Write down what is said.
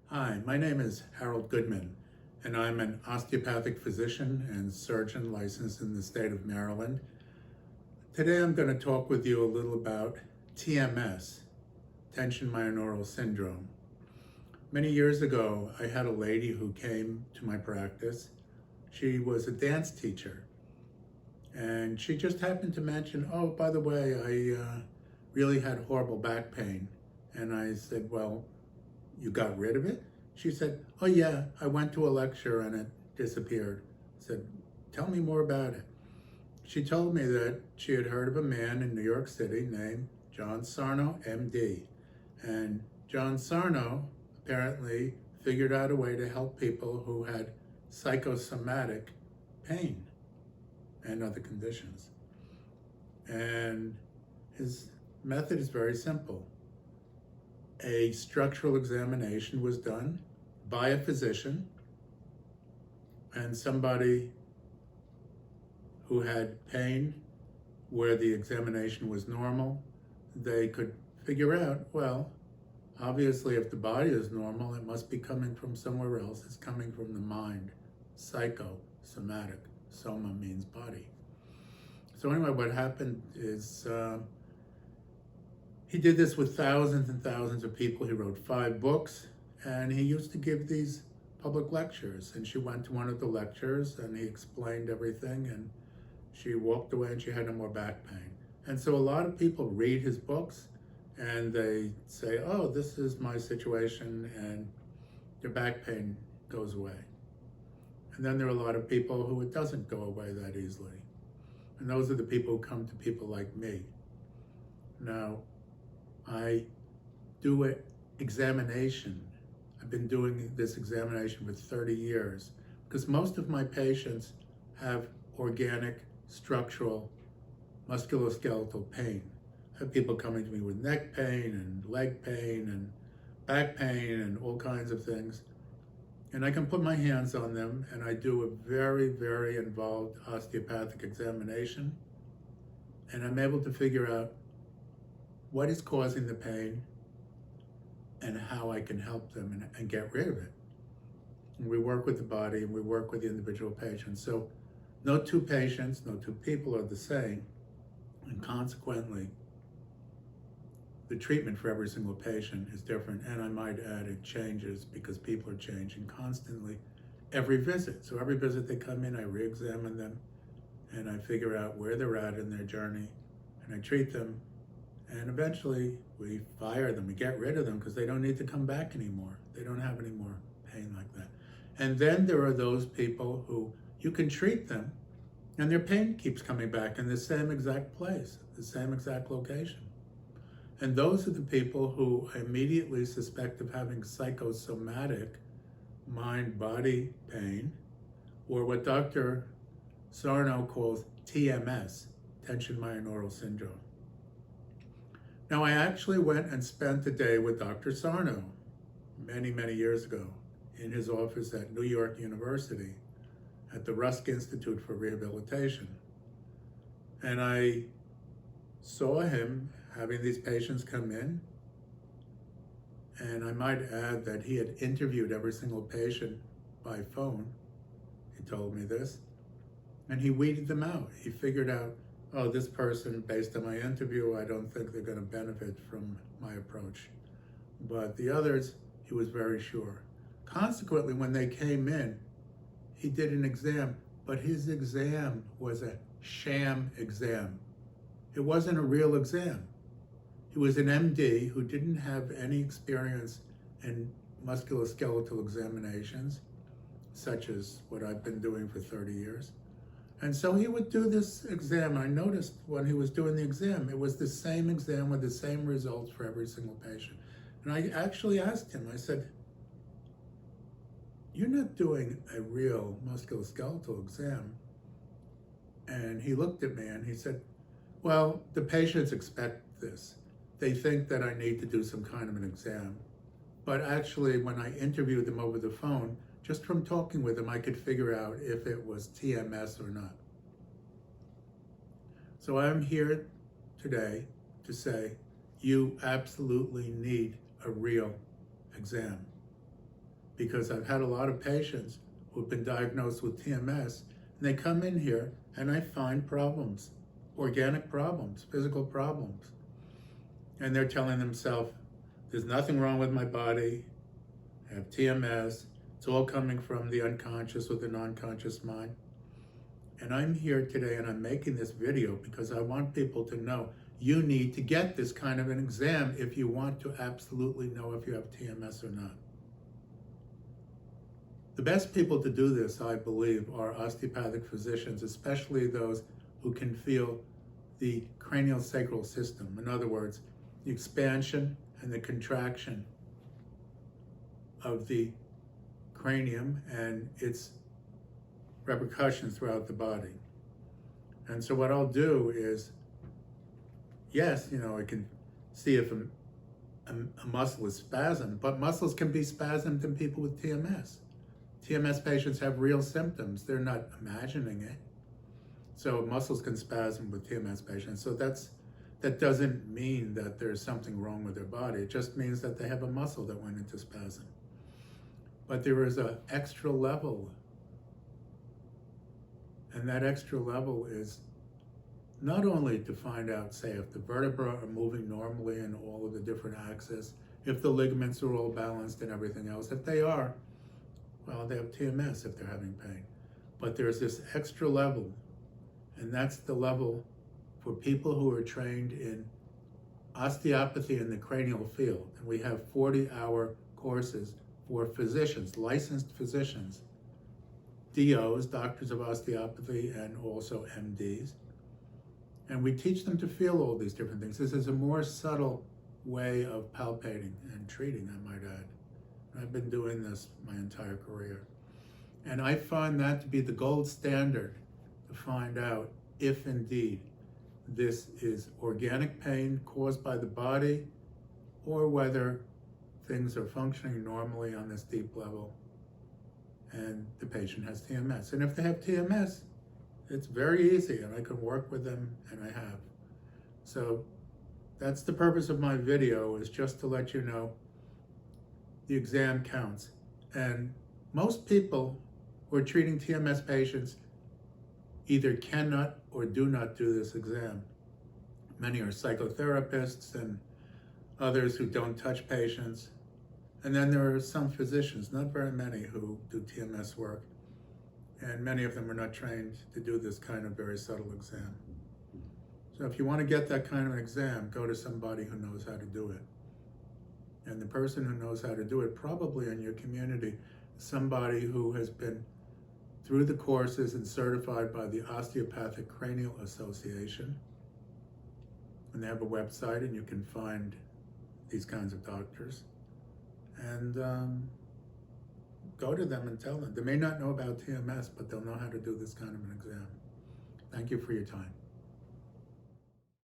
Hi, my name is Harold Goodman, and I'm an osteopathic physician and surgeon licensed in the state of Maryland. Today I'm going to talk with you a little about TMS, tension myoneural syndrome. Many years ago, I had a lady who came to my practice. She was a dance teacher, and she just happened to mention, oh, by the way, I really had horrible back pain. And I said, well, you got rid of it? She said, oh yeah, I went to a lecture and it disappeared. I said, tell me more about it. She told me that she had heard of a man in New York City named John Sarno, MD. And John Sarno apparently figured out a way to help people who had psychosomatic pain and other conditions. And his method is very simple. A structural examination was done by a physician, and somebody who had pain where the examination was normal, they could figure out, well, obviously if the body is normal, it must be coming from somewhere else. It's coming from the mind. Psychosomatic. Soma means body. So anyway, what happened is he did this with thousands and thousands of people. He wrote 5 books, and he used to give these public lectures. And she went to one of the lectures, and he explained everything, and she walked away, and she had no more back pain. And so a lot of people read his books, and they say, oh, this is my situation, and their back pain goes away. And then there are a lot of people who it doesn't go away that easily. And those are the people who come to people like me. Now, I do an examination. I've been doing this examination for 30 years because most of my patients have organic, structural, musculoskeletal pain. I have people coming to me with neck pain and leg pain and back pain and all kinds of things. And I can put my hands on them, and I do a very, very involved osteopathic examination, and I'm able to figure out what is causing the pain and how I can help them and get rid of it. And we work with the body, and we work with the individual patients. So no 2 patients, no 2 people are the same, and consequently, the treatment for every single patient is different, and I might add it changes because people are changing constantly every visit. So every visit they come in, I re-examine them, and I figure out where they're at in their journey, and I treat them. And eventually we fire them, we get rid of them because they don't need to come back anymore. They don't have any more pain like that. And then there are those people who you can treat them and their pain keeps coming back in the same exact place, the same exact location. And those are the people who I immediately suspect of having psychosomatic mind-body pain, or what Dr. Sarno calls TMS, tension myoneural syndrome. Now, I actually went and spent a day with Dr. Sarno many, many years ago in his office at New York University at the Rusk Institute for Rehabilitation. And I saw him having these patients come in, and I might add that he had interviewed every single patient by phone. He told me this, and he weeded them out. He figured out, oh, this person, based on my interview, I don't think they're going to benefit from my approach. But the others, he was very sure. Consequently, when they came in, he did an exam, but his exam was a sham exam. It wasn't a real exam. He was an MD who didn't have any experience in musculoskeletal examinations, such as what I've been doing for 30 years. And so he would do this exam. I noticed when he was doing the exam, it was the same exam with the same results for every single patient. And I actually asked him, I said, you're not doing a real musculoskeletal exam. And he looked at me and he said, well, the patients expect this. They think that I need to do some kind of an exam. But actually, when I interviewed them over the phone, just from talking with them, I could figure out if it was TMS or not. So I'm here today to say, you absolutely need a real exam. because I've had a lot of patients who've been diagnosed with TMS, and they come in here and I find problems, organic problems, physical problems. And they're telling themselves, there's nothing wrong with my body, I have TMS, it's all coming from the unconscious or the non-conscious mind. And I'm here today and I'm making this video because I want people to know you need to get this kind of an exam if you want to absolutely know if you have TMS or not. The best people to do this, I believe, are osteopathic physicians, especially those who can feel the craniosacral system. In other words, the expansion and the contraction of the cranium and its repercussions throughout the body. And so what I'll do is, yes, I can see if a muscle is spasmed, but muscles can be spasmed in people with TMS. TMS patients have real symptoms. They're not imagining it. So muscles can spasm with TMS patients. So that doesn't mean that there's something wrong with their body. It just means that they have a muscle that went into spasm. But there is an extra level. And that extra level is not only to find out, say, if the vertebrae are moving normally in all of the different axes, if the ligaments are all balanced and everything else. If they are, well, they have TMS if they're having pain. But there's this extra level, and that's the level for people who are trained in osteopathy in the cranial field. And we have 40-hour courses for physicians, licensed physicians, DOs, doctors of osteopathy, and also MDs. And we teach them to feel all these different things. This is a more subtle way of palpating and treating, I might add. I've been doing this my entire career. And I find that to be the gold standard to find out if indeed this is organic pain caused by the body or whether things are functioning normally on this deep level and the patient has TMS. And if they have TMS, it's very easy and I can work with them, and I have. So that's the purpose of my video, is just to let you know the exam counts. And most people who are treating TMS patients either cannot or do not do this exam. Many are psychotherapists and others who don't touch patients. And then there are some physicians, not very many, who do TMS work. And many of them are not trained to do this kind of very subtle exam. So if you want to get that kind of an exam, go to somebody who knows how to do it. And the person who knows how to do it, probably in your community, somebody who has been through the courses and certified by the Osteopathic Cranial Association. And they have a website, and you can find these kinds of doctors. And go to them and tell them. They may not know about TMS, but they'll know how to do this kind of an exam. Thank you for your time.